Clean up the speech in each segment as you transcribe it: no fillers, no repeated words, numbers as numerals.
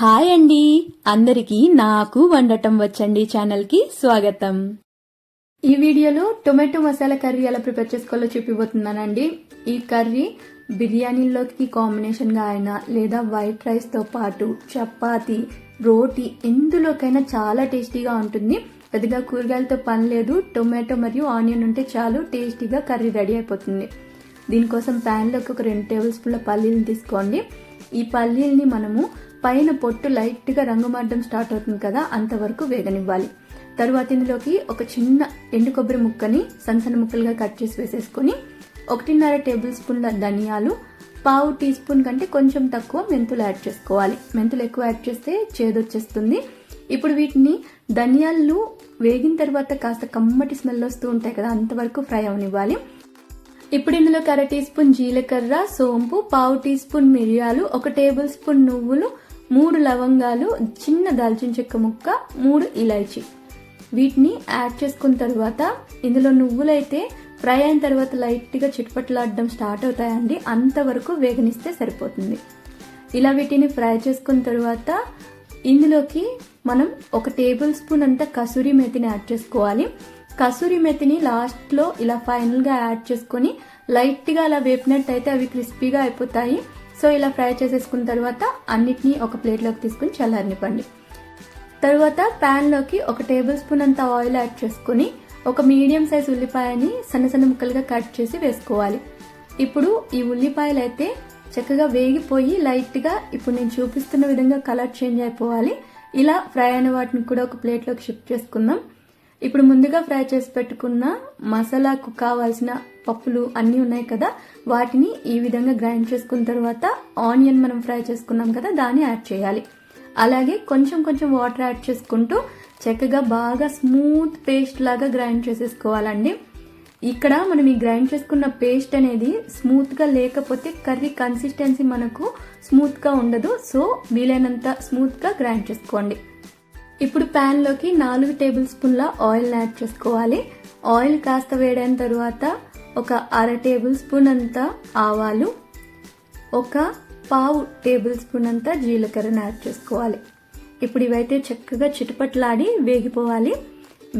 Hi అండి, అందరికీ నాకు వండటం వచ్చండి ఛానల్కి స్వాగతం. ఈ వీడియోలో టొమాటో మసాలా కర్రీ ఎలా ప్రిపేర్ చేసుకోవాలో చూపిపోతున్నానండి. ఈ కర్రీ బిర్యానీలోకి కాంబినేషన్గా అయినా లేదా వైట్ రైస్తో పాటు చపాతి, రోటీ ఎందులోకైనా చాలా టేస్టీగా ఉంటుంది. పెద్దగా కూరగాయలతో పని లేదు, టొమాటో మరియు ఆనియన్ ఉంటే చాలు టేస్టీగా కర్రీ రెడీ అయిపోతుంది. దీనికోసం ప్యాన్లోకి ఒక 2 టేబుల్ స్పూన్ల పల్లీలను తీసుకోండి. ఈ పల్లీల్ని మనము పైన పొట్టు లైట్గా రంగు మారడం స్టార్ట్ అవుతుంది కదా, అంతవరకు వేగనివ్వాలి. తరువాత ఇందులోకి ఒక చిన్న ఎండు కొబ్బరి ముక్కని సన్న ముక్కలుగా కట్ చేసి వేసేసుకొని 1.5 టేబుల్ స్పూన్ల ధనియాలు, 1/2 టీ స్పూన్ కంటే కొంచెం తక్కువ మెంతులు యాడ్ చేసుకోవాలి. మెంతులు ఎక్కువ యాడ్ చేస్తే చేదొచ్చేస్తుంది. ఇప్పుడు వీటిని ధనియాలు వేగిన తర్వాత కాస్త కమ్మటి స్మెల్ వస్తూ ఉంటాయి కదా, అంతవరకు ఫ్రై అవనివ్వాలి. ఇప్పుడు ఇందులో 1/2 టీ స్పూన్ జీలకర్ర, సోంపు, 1/2 టీ స్పూన్ మిరియాలు, 1 టేబుల్ స్పూన్ నువ్వులు, 3 లవంగాలు, చిన్న దాల్చిన చెక్క ముక్క, 3 ఇలాచీ వీటిని యాడ్ చేసుకున్న తర్వాత ఇందులో నువ్వులైతే ఫ్రై అయిన తర్వాత లైట్గా చిట్పట్లాడడం స్టార్ట్ అవుతాయండి, అంతవరకు వేగనిస్తే సరిపోతుంది. ఇలా వీటిని ఫ్రై చేసుకున్న తర్వాత ఇందులోకి మనం 1 టేబుల్ స్పూన్ అంతా కసూరి మేతిని యాడ్ చేసుకోవాలి. కసూరి మెతిని లాస్ట్లో ఇలా ఫైనల్గా యాడ్ చేసుకొని లైట్గా అలా వేపినట్టయితే అవి క్రిస్పీగా అయిపోతాయి. సో ఇలా ఫ్రై చేసేసుకున్న తర్వాత అన్నిటినీ ఒక ప్లేట్లోకి తీసుకుని చల్లారనివ్వండి. తర్వాత ప్యాన్లోకి 1 టేబుల్ స్పూన్ అంత ఆయిల్ యాడ్ చేసుకుని ఒక మీడియం సైజ్ ఉల్లిపాయని సన్న ముక్కలుగా కట్ చేసి వేసుకోవాలి. ఇప్పుడు ఈ ఉల్లిపాయలు అయితే చక్కగా వేగిపోయి లైట్గా ఇప్పుడు నేను చూపిస్తున్న విధంగా కలర్ చేంజ్ అయిపోవాలి. ఇలా ఫ్రై అయిన వాటిని కూడా ఒక ప్లేట్లోకి షిఫ్ట్ చేసుకుందాం. ఇప్పుడు ముందుగా ఫ్రై చేసి పెట్టుకున్న మసాలాకు కావాల్సిన పప్పులు అన్నీ ఉన్నాయి కదా, వాటిని ఈ విధంగా గ్రైండ్ చేసుకున్న తర్వాత ఆనియన్ మనం ఫ్రై చేసుకున్నాం కదా, దాన్ని యాడ్ చేయాలి. అలాగే కొంచెం వాటర్ యాడ్ చేసుకుంటూ చక్కగా బాగా స్మూత్ పేస్ట్ లాగా గ్రైండ్ చేసేసుకోవాలండి. ఇక్కడ మనం ఈ గ్రైండ్ చేసుకున్న పేస్ట్ అనేది స్మూత్గా లేకపోతే కర్రీ కన్సిస్టెన్సీ మనకు స్మూత్గా ఉండదు. సో వీలైనంత స్మూత్గా గ్రైండ్ చేసుకోండి. ఇప్పుడు ప్యాన్లోకి 4 టేబుల్ స్పూన్ల ఆయిల్ యాడ్ చేసుకోవాలి. ఆయిల్ కాస్త వేడైన తర్వాత ఒక 1/2 టేబుల్ స్పూన్ అంతా ఆవాలు, 1/4 టేబుల్ స్పూన్ అంతా జీలకర్రను యాడ్ చేసుకోవాలి. ఇప్పుడు ఇవైతే చక్కగా చిటపట్లాడి వేగిపోవాలి.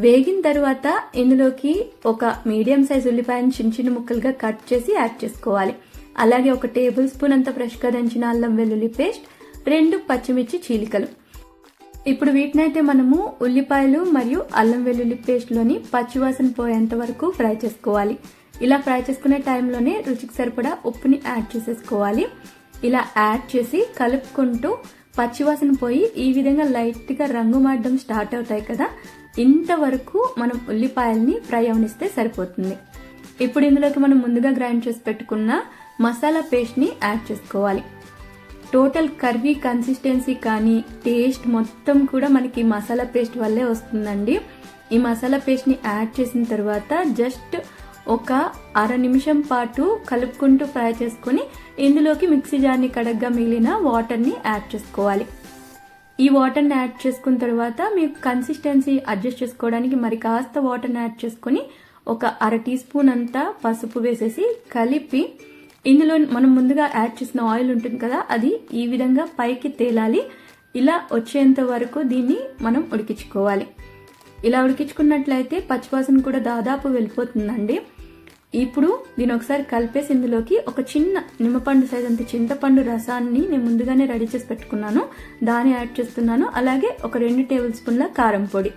వేగిన తర్వాత ఇందులోకి ఒక మీడియం సైజ్ ఉల్లిపాయను చిన్న ముక్కలుగా కట్ చేసి యాడ్ చేసుకోవాలి. అలాగే 1 టేబుల్ స్పూన్ అంతా ఫ్రెష్గా దంచిన అల్లం వెల్లుల్లి పేస్ట్, 2 పచ్చిమిర్చి చీలికలు. ఇప్పుడు వీటినైతే మనము ఉల్లిపాయలు మరియు అల్లం వెల్లుల్లి పేస్ట్లోని పచ్చివాసన పోయేంత వరకు ఫ్రై చేసుకోవాలి. ఇలా ఫ్రై చేసుకునే టైంలోనే రుచికి సరిపడా ఉప్పుని యాడ్ చేసేసుకోవాలి. ఇలా యాడ్ చేసి కలుపుకుంటూ పచ్చివాసన పోయి ఈ విధంగా లైట్గా రంగు మారడం స్టార్ట్ అవుతాయి కదా, ఇంతవరకు మనం ఉల్లిపాయల్ని ఫ్రై అవనిస్తే సరిపోతుంది. ఇప్పుడు ఇందులోకి మనం ముందుగా గ్రైండ్ చేసి పెట్టుకున్న మసాలా పేస్ట్ని యాడ్ చేసుకోవాలి. టోటల్ కర్రీ కన్సిస్టెన్సీ కానీ టేస్ట్ మొత్తం కూడా మనకి మసాలా పేస్ట్ వల్లే వస్తుందండి. ఈ మసాలా పేస్ట్ని యాడ్ చేసిన తర్వాత జస్ట్ ఒక 1/2 నిమిషం పాటు కలుపుకుంటూ ఫ్రై చేసుకొని ఇందులోకి మిక్సీ జార్ని కడగ్గా మిగిలిన వాటర్ని యాడ్ చేసుకోవాలి. ఈ వాటర్ని యాడ్ చేసుకున్న తర్వాత మీకు కన్సిస్టెన్సీ అడ్జస్ట్ చేసుకోవడానికి మరి కాస్త వాటర్ని యాడ్ చేసుకొని ఒక 1/2 టీ స్పూన్ అంతా పసుపు వేసేసి కలిపి ఇందులో మనం ముందుగా యాడ్ చేసిన ఆయిల్ ఉంటుంది కదా, అది ఈ విధంగా పైకి తేలాలి. ఇలా వచ్చేంత వరకు దీన్ని మనం ఉడికించుకోవాలి. ఇలా ఉడికించుకున్నట్లయితే పచ్చివాసన కూడా దాదాపు వెళ్ళిపోతుందండి. ఇప్పుడు దీని ఒకసారి కలిపేసి ఇందులోకి ఒక చిన్న నిమ్మపండు సైజ్ అంత చింతపండు రసాన్ని నేను ముందుగానే రెడీ చేసి పెట్టుకున్నాను, దాన్ని యాడ్ చేస్తున్నాను. అలాగే ఒక 2 టేబుల్ స్పూన్ల కారం పొడి.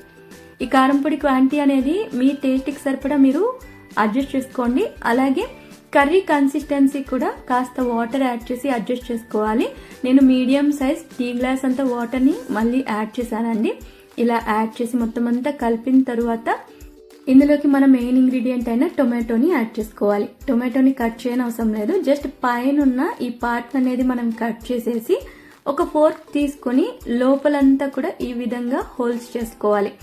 ఈ కారం పొడి క్వాంటిటీ అనేది మీ టేస్ట్కి సరిపడా మీరు అడ్జస్ట్ చేసుకోండి. అలాగే కర్రీ కన్సిస్టెన్సీ కూడా కాస్త వాటర్ యాడ్ చేసి అడ్జస్ట్ చేసుకోవాలి. నేను మీడియం సైజ్ టీ గ్లాస్ అంతా వాటర్ని మళ్ళీ యాడ్ చేశానండి. ఇలా యాడ్ చేసి మొత్తం అంతా కలిపిన తర్వాత ఇందులోకి మనం మెయిన్ ఇంగ్రీడియంట్ అయిన టొమాటోని యాడ్ చేసుకోవాలి. టొమాటోని కట్ చేయని అవసరం లేదు, జస్ట్ పైన ఉన్న ఈ పార్ట్ అనేది మనం కట్ చేసేసి ఒక ఫోర్క్ తీసుకొని లోపలంతా కూడా ఈ విధంగా హోల్స్ చేసుకోవాలి.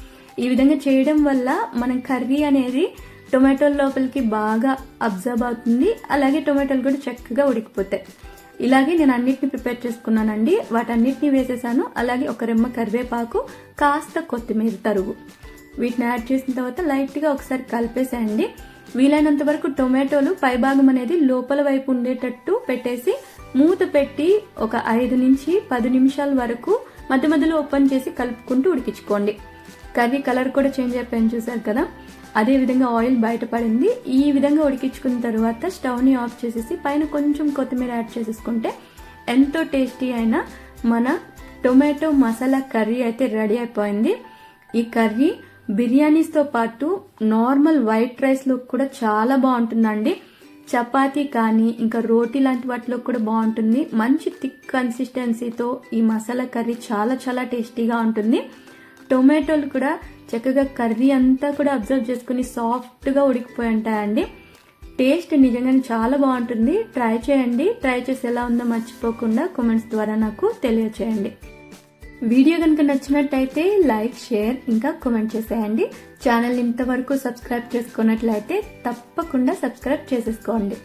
ఈ విధంగా చేయడం వల్ల మన కర్రీ అనేది టొమాటోల లోపలికి బాగా అబ్జర్వ్ అవుతుంది. అలాగే టొమాటోలు కూడా చక్కగా ఉడికిపోతాయి. ఇలాగే నేను అన్నిటిని ప్రిపేర్ చేసుకున్నానండి. వాటన్నిటిని వేసేసాను. అలాగే ఒక రెమ్మ కరివేపాకు, కాస్త కొత్తిమీర తరుగు వీటిని యాడ్ చేసిన తర్వాత లైట్గా ఒకసారి కలిపేసేయండి. వీలైనంత వరకు టొమాటోలు పైభాగం అనేది లోపల వైపు ఉండేటట్టు పెట్టేసి మూత పెట్టి ఒక 5 నుంచి 10 నిమిషాల వరకు మధ్య మధ్యలో ఓపెన్ చేసి కలుపుకుంటూ ఉడికించుకోండి. కర్రీ కలర్ కూడా చేంజ్ అయిపోయింది చూసారు కదా, అదే విధంగా ఆయిల్ బయటపడింది. ఈ విధంగా ఉడికించుకున్న తర్వాత స్టవ్ ని ఆఫ్ చేసేసి పైన కొంచెం కొత్తిమీర యాడ్ చేసేసుకుంటే ఎంతో టేస్టీ అయిన మన టొమాటో మసాలా కర్రీ అయితే రెడీ అయిపోయింది. ఈ కర్రీ బిర్యానీస్ తో పాటు నార్మల్ వైట్ రైస్ లో కూడా చాలా బాగుంటుందండి. చపాతీ కానీ ఇంకా రోటీ లాంటి వాటిలో కూడా బాగుంటుంది. మంచి థిక్ కన్సిస్టెన్సీతో ఈ మసాలా కర్రీ చాలా చాలా టేస్టీగా ఉంటుంది. టొమాటోలు కూడా చక్కగా కర్రీ అంతా కూడా అబ్జర్వ్ చేసుకుని సాఫ్ట్ గా ఉడికిపోయి ఉంటాయండి. టేస్ట్ నిజంగానే చాలా బాగుంటుంది. ట్రై చేయండి. ట్రై చేసి ఎలా ఉందో మర్చిపోకుండా కామెంట్స్ ద్వారా నాకు తెలియచేయండి. వీడియో కనుక నచ్చినట్టయితే లైక్, షేర్ ఇంకా కామెంట్ చేసేయండి. ఛానల్ ఇంతవరకు సబ్స్క్రైబ్ చేసుకున్నట్లయితే తప్పకుండా సబ్స్క్రైబ్ చేసేసుకోండి.